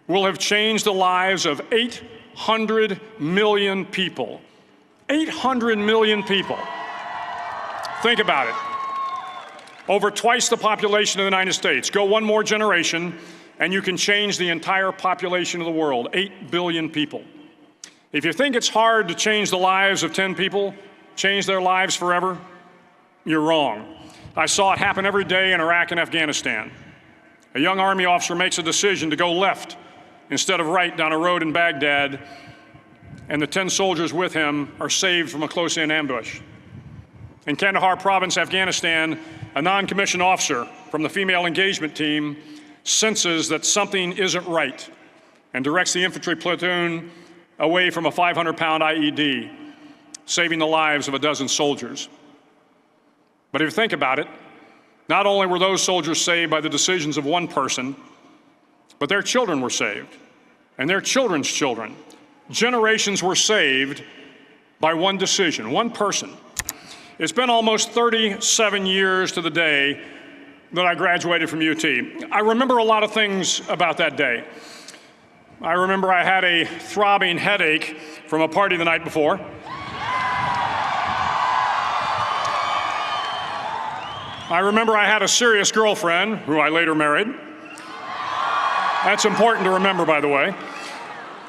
will have changed the lives of 800 million people. 800 million people. Think about it. Over twice the population of the United States. Go one more generation, and you can change the entire population of the world, 8 billion people. If you think it's hard to change the lives of 10 people, change their lives forever, you're wrong. I saw it happen every day in Iraq and Afghanistan. A young Army officer makes a decision to go left instead of right down a road in Baghdad, and the 10 soldiers with him are saved from a close-in ambush. In Kandahar province, Afghanistan, a non-commissioned officer from the female engagement team senses that something isn't right and directs the infantry platoon away from a 500-pound IED, saving the lives of a dozen soldiers. But if you think about it, not only were those soldiers saved by the decisions of one person, but their children were saved, and their children's children. Generations were saved by one decision, one person. It's been almost 37 years to the day that I graduated from UT. I remember a lot of things about that day. I remember I had a throbbing headache from a party the night before. I remember I had a serious girlfriend, who I later married. That's important to remember, by the way.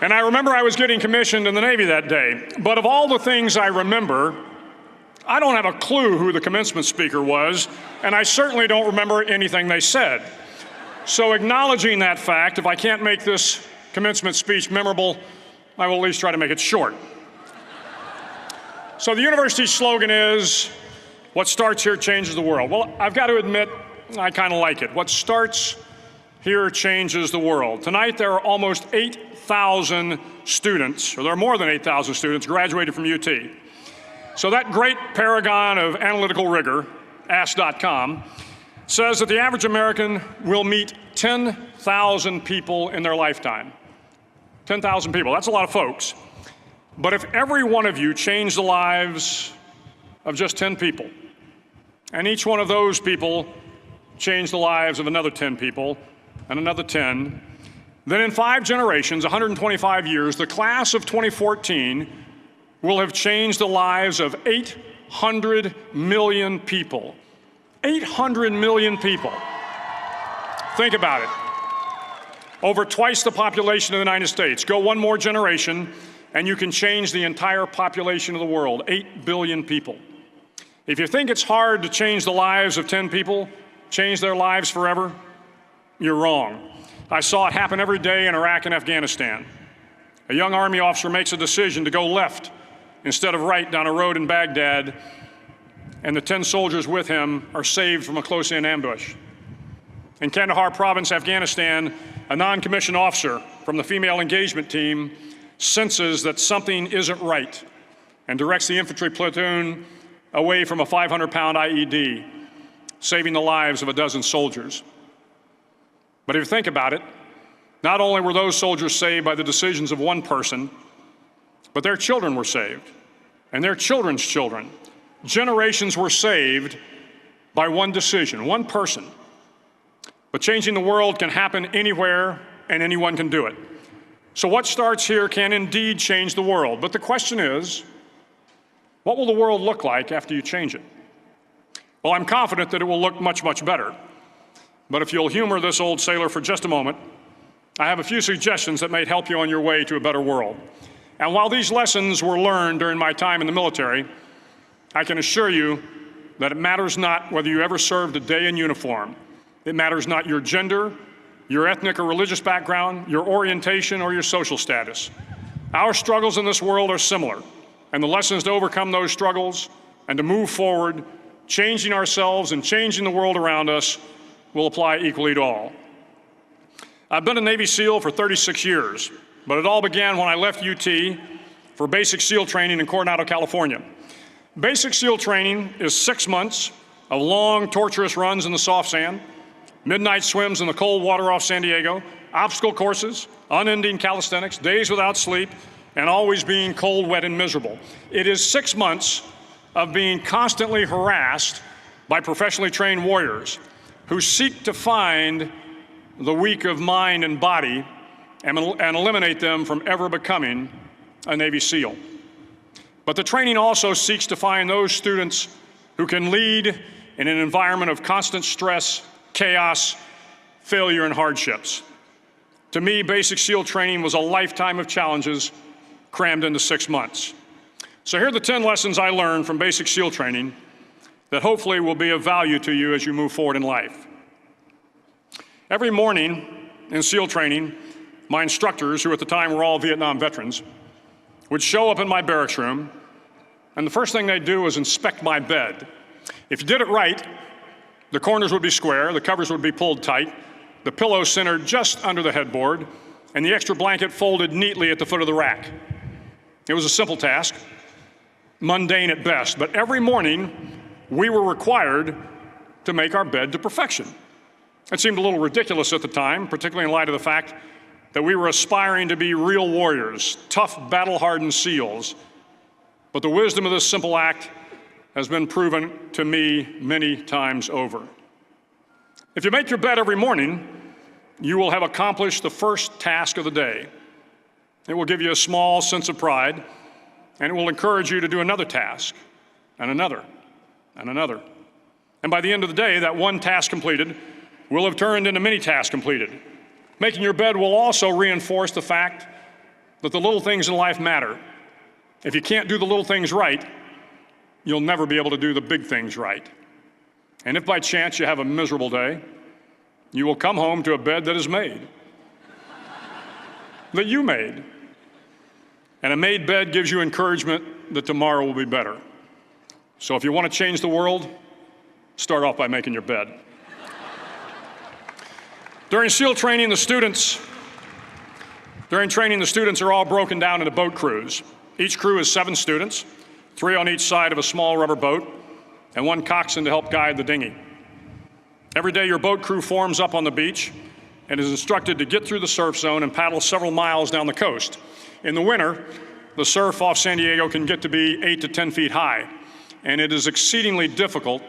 And I remember I was getting commissioned in the Navy that day. But of all the things I remember, I don't have a clue who the commencement speaker was, and I certainly don't remember anything they said. So acknowledging that fact, if I can't make this commencement speech memorable, I will at least try to make it short. So the university's slogan is, "What starts here changes the world." Well, I've got to admit, I kind of like it. What starts here changes the world. Tonight, there are almost 8,000 students, or there are more than 8,000 students graduated from UT. So that great paragon of analytical rigor, Ask.com, says that the average American will meet 10,000 people in their lifetime. 10,000 people, that's a lot of folks. But if every one of you changed the lives of just 10 people, and each one of those people changed the lives of another 10 people, and another 10, then in 5 generations, 125 years, the class of 2014 will have changed the lives of 800 million people. 800 million people. Think about it. Over twice the population of the United States. Go one more generation, and you can change the entire population of the world, 8 billion people. If you think it's hard to change the lives of 10 people, change their lives forever, you're wrong. I saw it happen every day in Iraq and Afghanistan. A young Army officer makes a decision to go left instead of right down a road in Baghdad, and the 10 soldiers with him are saved from a close-in ambush. In Kandahar province, Afghanistan, a non-commissioned officer from the female engagement team senses that something isn't right and directs the infantry platoon away from a 500-pound IED, saving the lives of a dozen soldiers. But if you think about it, not only were those soldiers saved by the decisions of one person, but their children were saved, and their children's children. Generations were saved by one decision, one person. But changing the world can happen anywhere, and anyone can do it. So what starts here can indeed change the world. But the question is, what will the world look like after you change it? Well, I'm confident that it will look much, much better. But if you'll humor this old sailor for just a moment, I have a few suggestions that may help you on your way to a better world. And while these lessons were learned during my time in the military, I can assure you that it matters not whether you ever served a day in uniform. It matters not your gender, your ethnic or religious background, your orientation, or your social status. Our struggles in this world are similar, and the lessons to overcome those struggles and to move forward, changing ourselves and changing the world around us, will apply equally to all. I've been a Navy SEAL for 36 years, but it all began when I left UT for basic SEAL training in Coronado, California. Basic SEAL training is 6 months of long, torturous runs in the soft sand, midnight swims in the cold water off San Diego, obstacle courses, unending calisthenics, days without sleep, and always being cold, wet, and miserable. It is 6 months of being constantly harassed by professionally trained warriors who seek to find the weak of mind and body and eliminate them from ever becoming a Navy SEAL. But the training also seeks to find those students who can lead in an environment of constant stress, chaos, failure, and hardships. To me, basic SEAL training was a lifetime of challenges crammed into 6 months. So here are the 10 lessons I learned from basic SEAL training that hopefully will be of value to you as you move forward in life. Every morning in SEAL training, my instructors, who at the time were all Vietnam veterans, would show up in my barracks room, and the first thing they'd do was inspect my bed. If you did it right, the corners would be square, the covers would be pulled tight, the pillow centered just under the headboard, and the extra blanket folded neatly at the foot of the rack. It was a simple task, mundane at best, but every morning we were required to make our bed to perfection. It seemed a little ridiculous at the time, particularly in light of the fact that we were aspiring to be real warriors, tough, battle-hardened SEALs. But the wisdom of this simple act has been proven to me many times over. If you make your bed every morning, you will have accomplished the first task of the day. It will give you a small sense of pride, and it will encourage you to do another task, and another, and another. And by the end of the day, that one task completed will have turned into many tasks completed. Making your bed will also reinforce the fact that the little things in life matter. If you can't do the little things right, you'll never be able to do the big things right. And if by chance you have a miserable day, you will come home to a bed that is made, that you made. And a made bed gives you encouragement that tomorrow will be better. So if you want to change the world, start off by making your bed. During SEAL training, the students are all broken down into boat crews. Each crew is 7 students, 3 on each side of a small rubber boat, and 1 coxswain to help guide the dinghy. Every day, your boat crew forms up on the beach and is instructed to get through the surf zone and paddle several miles down the coast. In the winter, the surf off San Diego can get to be 8 to 10 feet high, and it is exceedingly difficult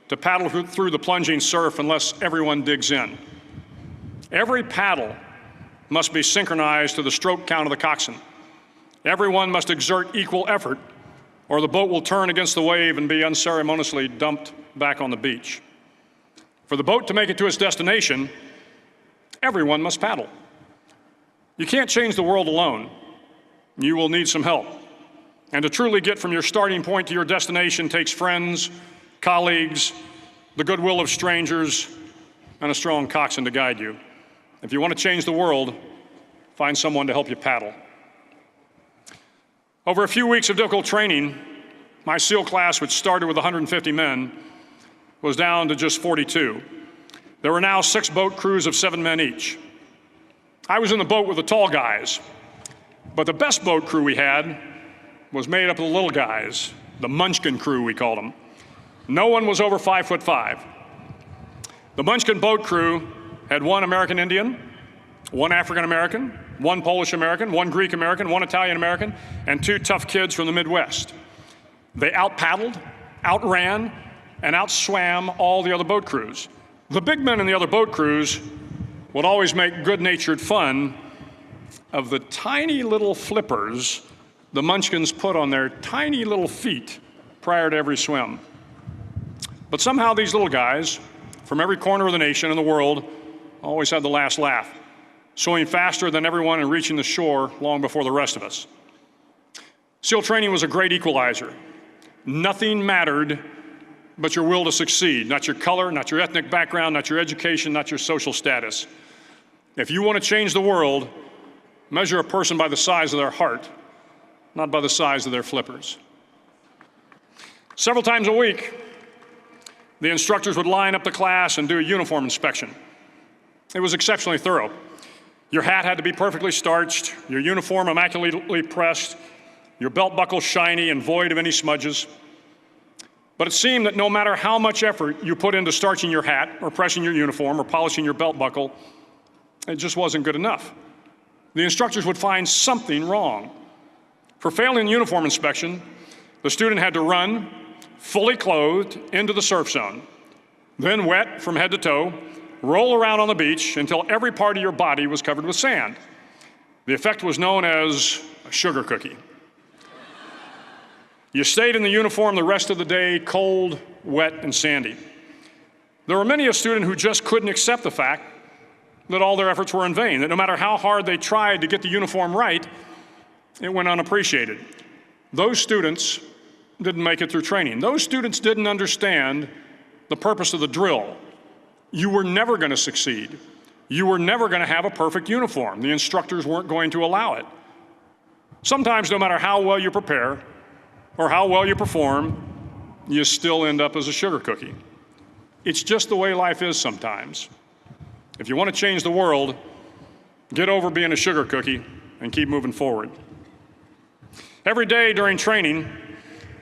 to paddle through the plunging surf unless everyone digs in. Every paddle must be synchronized to the stroke count of the coxswain. Everyone must exert equal effort, or the boat will turn against the wave and be unceremoniously dumped back on the beach. For the boat to make it to its destination, everyone must paddle. You can't change the world alone. You will need some help. And to truly get from your starting point to your destination takes friends, colleagues, the goodwill of strangers, and a strong coxswain to guide you. If you want to change the world, find someone to help you paddle. Over a few weeks of difficult training, my SEAL class, which started with 150 men, was down to just 42. There were now 6 boat crews of 7 men each. I was in the boat with the tall guys, but the best boat crew we had was made up of the little guys, the Munchkin crew, we called them. No one was over 5'5". The Munchkin boat crew had 1 American Indian, 1 African American, 1 Polish American, 1 Greek American, 1 Italian American, and 2 tough kids from the Midwest. They out-paddled, outran, and outswam all the other boat crews. The big men in the other boat crews would always make good-natured fun of the tiny little flippers the Munchkins put on their tiny little feet prior to every swim. But somehow these little guys from every corner of the nation and the world always had the last laugh, swimming faster than everyone and reaching the shore long before the rest of us. SEAL training was a great equalizer. Nothing mattered but your will to succeed, not your color, not your ethnic background, not your education, not your social status. If you want to change the world, measure a person by the size of their heart, not by the size of their flippers. Several times a week, the instructors would line up the class and do a uniform inspection. It was exceptionally thorough. Your hat had to be perfectly starched, your uniform immaculately pressed, your belt buckle shiny and void of any smudges. But it seemed that no matter how much effort you put into starching your hat or pressing your uniform or polishing your belt buckle, it just wasn't good enough. The instructors would find something wrong. For failing the uniform inspection, the student had to run, fully clothed, into the surf zone, then wet from head to toe, roll around on the beach until every part of your body was covered with sand. The effect was known as a sugar cookie. You stayed in the uniform the rest of the day, cold, wet, and sandy. There were many a student who just couldn't accept the fact that all their efforts were in vain, that no matter how hard they tried to get the uniform right, it went unappreciated. Those students didn't make it through training. Those students didn't understand the purpose of the drill. You were never going to succeed. You were never going to have a perfect uniform. The instructors weren't going to allow it. Sometimes, no matter how well you prepare or how well you perform, you still end up as a sugar cookie. It's just the way life is sometimes. If you want to change the world, get over being a sugar cookie and keep moving forward. Every day during training,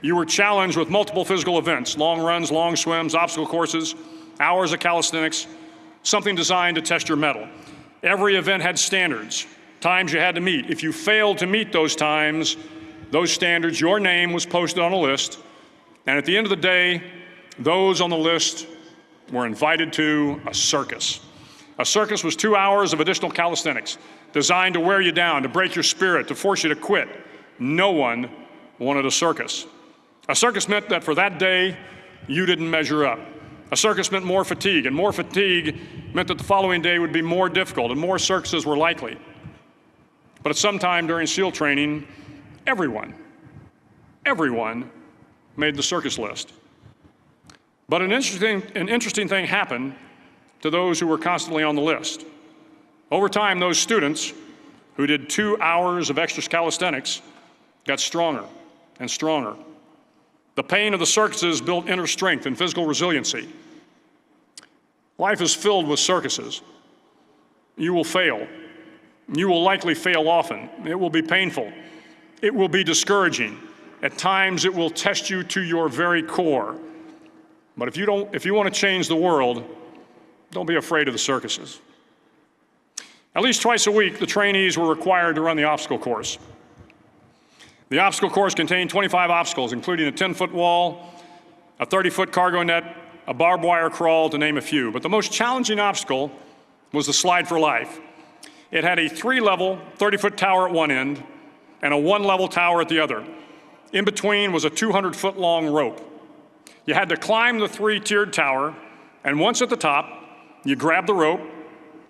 you were challenged with multiple physical events: long runs, long swims, obstacle courses, hours of calisthenics, something designed to test your mettle. Every event had standards, times you had to meet. If you failed to meet those times, those standards, your name was posted on a list, and at the end of the day, those on the list were invited to a circus. A circus was 2 hours of additional calisthenics, designed to wear you down, to break your spirit, to force you to quit. No one wanted a circus. A circus meant that for that day, you didn't measure up. A circus meant more fatigue, and more fatigue meant that the following day would be more difficult, and more circuses were likely. But at some time during SEAL training, everyone made the circus list. But an interesting thing happened to those who were constantly on the list. Over time, those students who did 2 hours of extra calisthenics got stronger and stronger. The pain of the circuses built inner strength and physical resiliency. Life is filled with circuses. You will fail. You will likely fail often. It will be painful. It will be discouraging. At times, it will test you to your very core. But if you want to change the world, don't be afraid of the circuses. At least twice a week, the trainees were required to run the obstacle course. The obstacle course contained 25 obstacles, including a 10-foot wall, a 30-foot cargo net, a barbed wire crawl, to name a few. But the most challenging obstacle was the slide for life. It had a 3-level, 30-foot tower at one end and a 1-level tower at the other. In between was a 200-foot-long rope. You had to climb the 3-tiered tower, and once at the top, you grabbed the rope,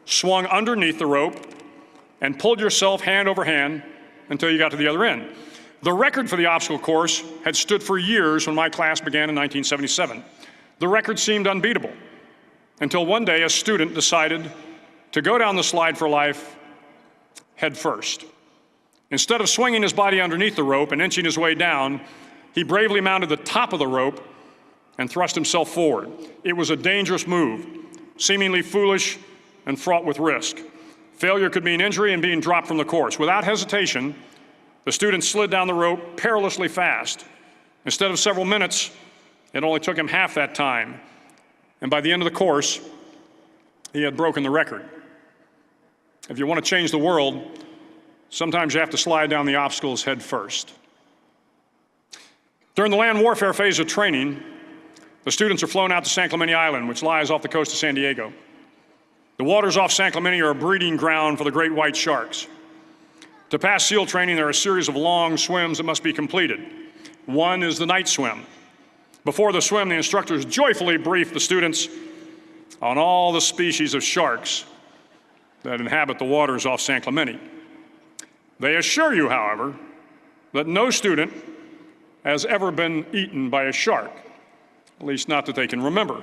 swung underneath the rope, and pulled yourself hand over hand until you got to the other end. The record for the obstacle course had stood for years when my class began in 1977. The record seemed unbeatable until one day a student decided to go down the slide for life head first. Instead of swinging his body underneath the rope and inching his way down, he bravely mounted the top of the rope and thrust himself forward. It was a dangerous move, seemingly foolish and fraught with risk. Failure could mean injury and being dropped from the course. Without hesitation, the student slid down the rope perilously fast. Instead of several minutes, it only took him half that time. And by the end of the course, he had broken the record. If you want to change the world, sometimes you have to slide down the obstacles head first. During the land warfare phase of training, the students are flown out to San Clemente Island, which lies off the coast of San Diego. The waters off San Clemente are a breeding ground for the great white sharks. To pass SEAL training, there are a series of long swims that must be completed. One is the night swim. Before the swim, the instructors joyfully brief the students on all the species of sharks that inhabit the waters off San Clemente. They assure you, however, that no student has ever been eaten by a shark, at least not that they can remember.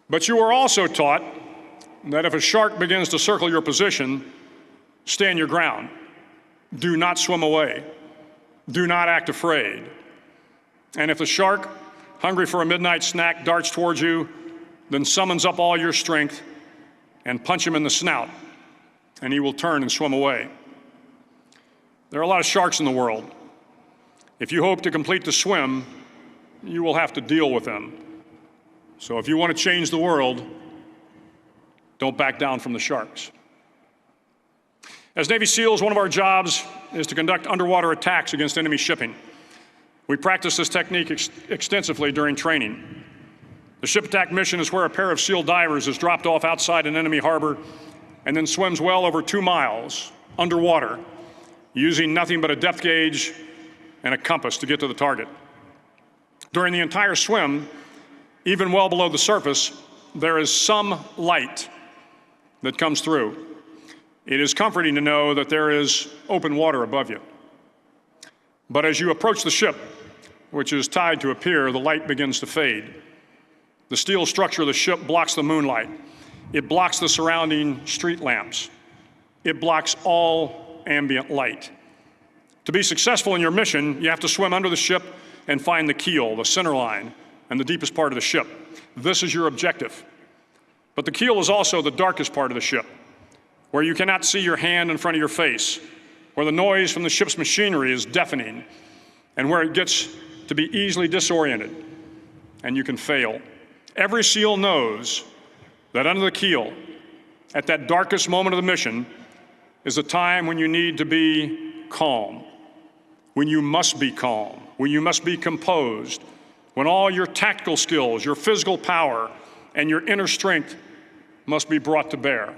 But you are also taught that if a shark begins to circle your position, stand your ground. Do not swim away. Do not act afraid. And if the shark, hungry for a midnight snack, darts towards you, then summons up all your strength and punch him in the snout, and he will turn and swim away. There are a lot of sharks in the world. If you hope to complete the swim, you will have to deal with them. So if you want to change the world, don't back down from the sharks. As Navy SEALs, one of our jobs is to conduct underwater attacks against enemy shipping. We practice this technique extensively during training. The ship attack mission is where a pair of SEAL divers is dropped off outside an enemy harbor and then swims well over 2 miles underwater, using nothing but a depth gauge and a compass to get to the target. During the entire swim, even well below the surface, there is some light that comes through. It is comforting to know that there is open water above you. But as you approach the ship, which is tied to a pier, the light begins to fade. The steel structure of the ship blocks the moonlight. It blocks the surrounding street lamps. It blocks all ambient light. To be successful in your mission, you have to swim under the ship and find the keel, the center line, and the deepest part of the ship. This is your objective. But the keel is also the darkest part of the ship, where you cannot see your hand in front of your face, where the noise from the ship's machinery is deafening, and where it gets to be easily disoriented, and you can fail. Every SEAL knows that under the keel, at that darkest moment of the mission, is a time when you need to be calm, when you must be calm, when you must be composed, when all your tactical skills, your physical power, and your inner strength must be brought to bear.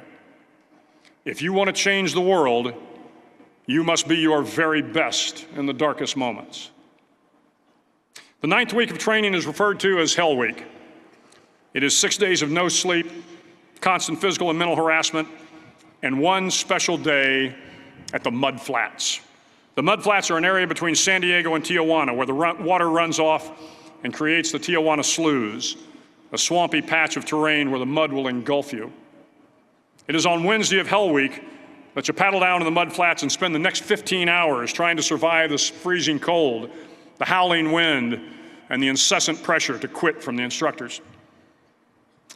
If you want to change the world, you must be your very best in the darkest moments. The 9th week of training is referred to as Hell Week. It is 6 days of no sleep, constant physical and mental harassment, and one special day at the Mud Flats. The Mud Flats are an area between San Diego and Tijuana where the water runs off and creates the Tijuana Sloughs, a swampy patch of terrain where the mud will engulf you. It is on Wednesday of Hell Week that you paddle down to the Mud Flats and spend the next 15 hours trying to survive this freezing cold, the howling wind, and the incessant pressure to quit from the instructors.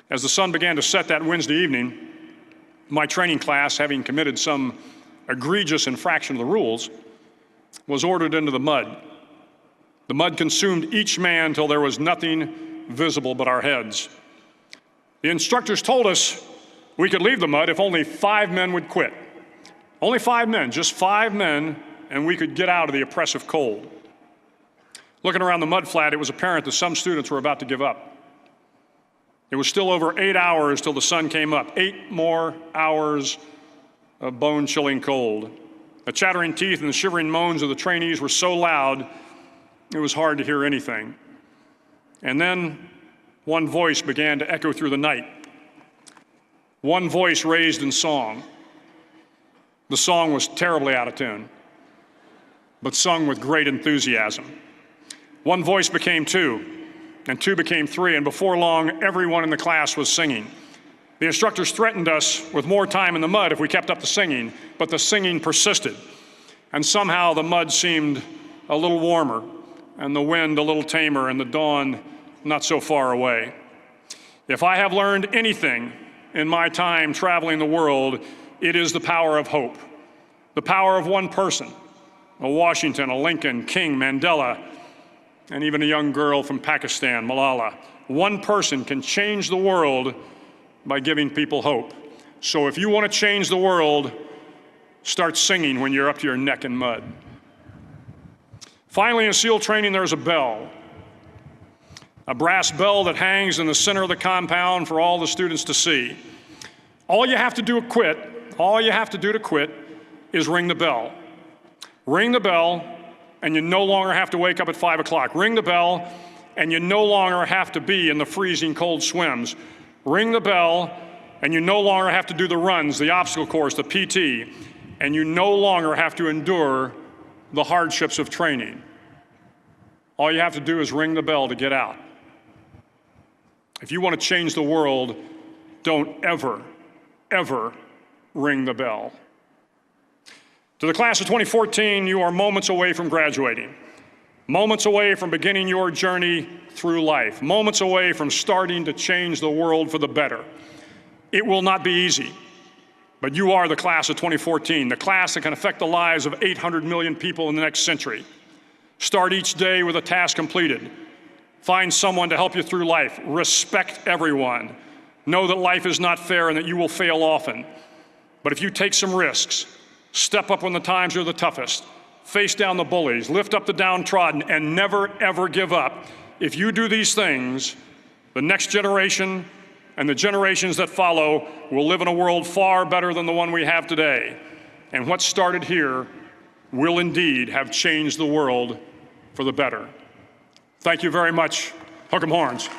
As the sun began to set that Wednesday evening, my training class, having committed some egregious infraction of the rules, was ordered into the mud. The mud consumed each man till there was nothing visible but our heads. The instructors told us we could leave the mud if only 5 men would quit. Only 5 men, just 5 men, and we could get out of the oppressive cold. Looking around the mud flat, it was apparent that some students were about to give up. It was still over 8 hours till the sun came up. 8 more hours of bone-chilling cold. The chattering teeth and the shivering moans of the trainees were so loud, it was hard to hear anything. And then one voice began to echo through the night. One voice raised in song. The song was terribly out of tune, but sung with great enthusiasm. One voice became 2, and 2 became 3, and before long, everyone in the class was singing. The instructors threatened us with more time in the mud if we kept up the singing, but the singing persisted. And somehow the mud seemed a little warmer, and the wind a little tamer, and the dawn not so far away. If I have learned anything in my time traveling the world, it is the power of hope. The power of one person, a Washington, a Lincoln, King, Mandela, and even a young girl from Pakistan, Malala. One person can change the world by giving people hope. So if you want to change the world, start singing when you're up to your neck in mud. Finally, in SEAL training, there's a bell. A brass bell that hangs in the center of the compound for all the students to see. All you have to do to quit is ring the bell. Ring the bell, and you no longer have to wake up at 5 o'clock. Ring the bell, and you no longer have to be in the freezing cold swims. Ring the bell, and you no longer have to do the runs, the obstacle course, the PT, and you no longer have to endure the hardships of training. All you have to do is ring the bell to get out. If you want to change the world, don't ever, ever ring the bell. To the class of 2014, you are moments away from graduating, moments away from beginning your journey through life, moments away from starting to change the world for the better. It will not be easy, but you are the class of 2014, the class that can affect the lives of 800 million people in the next century. Start each day with a task completed. Find someone to help you through life. Respect everyone. Know that life is not fair and that you will fail often. But if you take some risks, step up when the times are the toughest, face down the bullies, lift up the downtrodden, and never, ever give up. If you do these things, the next generation and the generations that follow will live in a world far better than the one we have today. And what started here will indeed have changed the world for the better. Thank you very much. Hook 'em horns.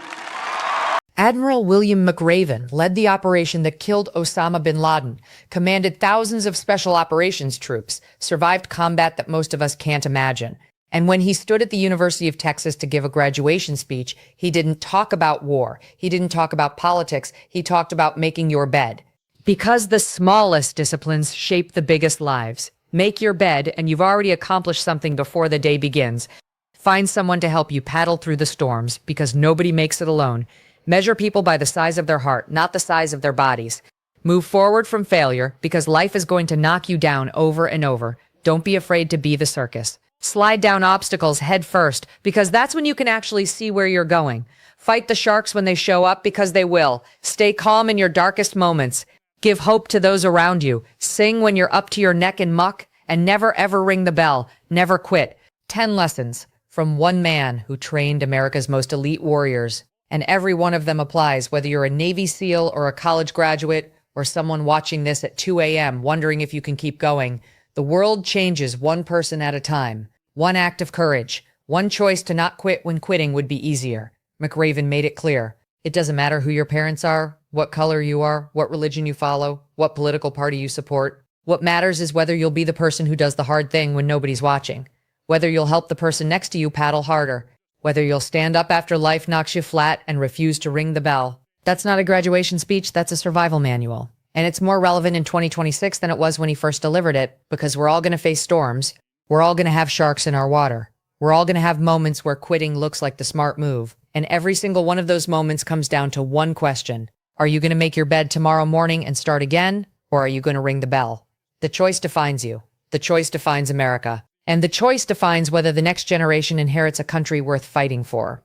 Admiral William McRaven led the operation that killed Osama bin Laden, commanded thousands of special operations troops, survived combat that most of us can't imagine. And when he stood at the University of Texas to give a graduation speech, he didn't talk about war. He didn't talk about politics. He talked about making your bed. Because the smallest disciplines shape the biggest lives. Make your bed, and you've already accomplished something before the day begins. Find someone to help you paddle through the storms, because nobody makes it alone. Measure people by the size of their heart, not the size of their bodies. Move forward from failure, because life is going to knock you down over and over. Don't be afraid to be the circus. Slide down obstacles head first, because that's when you can actually see where you're going. Fight the sharks when they show up, because they will. Stay calm in your darkest moments. Give hope to those around you. Sing when you're up to your neck in muck, and never ever ring the bell. Never quit. 10 lessons from one man who trained America's most elite warriors. And every one of them applies, whether you're a Navy SEAL or a college graduate or someone watching this at 2 a.m. wondering if you can keep going. The world changes one person at a time. One act of courage. One choice to not quit when quitting would be easier. McRaven made it clear. It doesn't matter who your parents are, what color you are, what religion you follow, what political party you support. What matters is whether you'll be the person who does the hard thing when nobody's watching. Whether you'll help the person next to you paddle harder. Whether you'll stand up after life knocks you flat and refuse to ring the bell. That's not a graduation speech, that's a survival manual. And it's more relevant in 2026 than it was when he first delivered it, because we're all going to face storms. We're all going to have sharks in our water. We're all going to have moments where quitting looks like the smart move. And every single one of those moments comes down to one question. Are you going to make your bed tomorrow morning and start again? Or are you going to ring the bell? The choice defines you. The choice defines America. And the choice defines whether the next generation inherits a country worth fighting for.